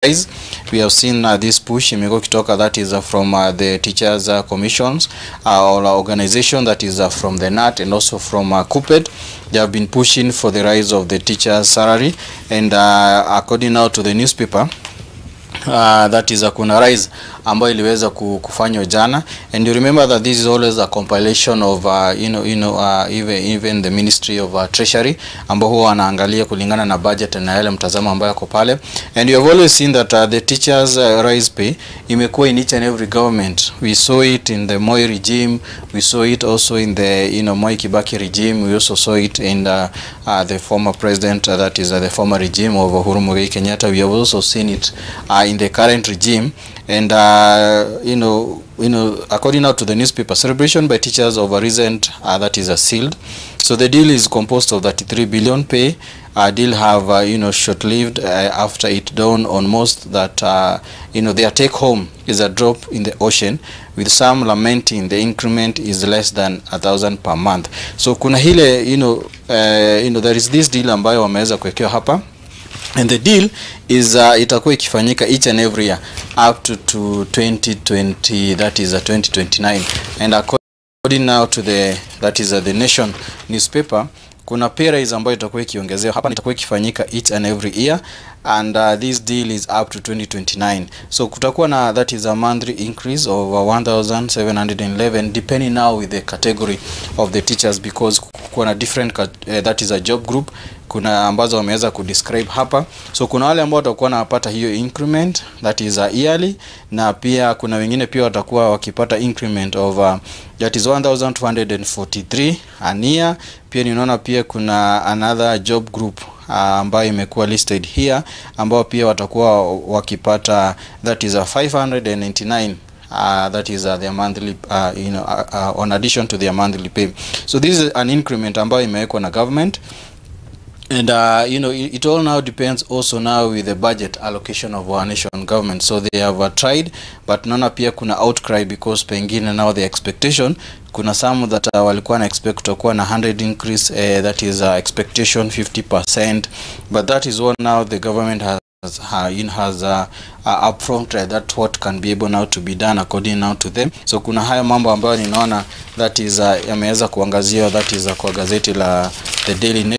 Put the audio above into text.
We have seen this push imekuwa kitoka, that is from the teachers commissions or organization, that is from the NAT and also from KUPPET. They have been pushing for the rise of the teachers salary, and according now to the newspaper, that is kuna rise ambayo iliweza kufanywa jana, and you remember that this is always a compilation of even the Ministry of Treasury ambao huwa wanaangalia kulingana na budget na yale mtazamo ambayo yako pale, and you have always seen that the teachers rise pay imekuwa in each and every government. We saw it in the Moi regime, we saw it also in the Mwai Kibaki regime, we also saw it in the former president, that is the former regime of Uhuru Muigai Kenyatta. We have also seen it in the current regime, and according now to the newspaper, celebration by teachers over recent that is sealed. So the deal is composed of 33 billion pay. Deal have short-lived after it dawned on most that their take home is a drop in the ocean, with some lamenting the increment is less than 1,000 per month. So kuna hile there is this deal ambayo wameweza kuwekewa hapa, and the deal is itakuwa ikifanyika each and every year up to 2020, that is 2029, and according now to the Nation newspaper, kuna pay rise ambayo itakuwa ikiongezewa hapa, itakuwa ikifanyika each and every year, and this deal is up to 2029. So kutakuwa na, that is a monthly increase of 1,711 depending now with the category of the teachers, because kuna different that is a job group, kuna ambazo wameweza kudescribe hapa. So kuna wale ambao watakuwa wanapata hiyo increment, that is yearly, na pia kuna wengine pia watakuwa wakipata increment of that is 1,243 a year. Pia ninaona pia kuna another job group ambayo imekuwa listed here, ambao pia watakuwa wakipata, that is 599 that is their monthly on addition to their monthly pay. So this is an increment ambayo imewekwa na government, and it all now depends also now with the budget allocation of our nation government. So they have tried, but naona pia kuna outcry, because pengine now the expectation, kuna some that walikuwa na expect kutakuwa na 100 increase, that is expectation 50%, but that is what now the government has upfront that what can be able now to be done according now to them. So kuna haya mambo ambayo ninaona that is yameweza kuangaziwa, that is kwa gazeti la The Daily Nation.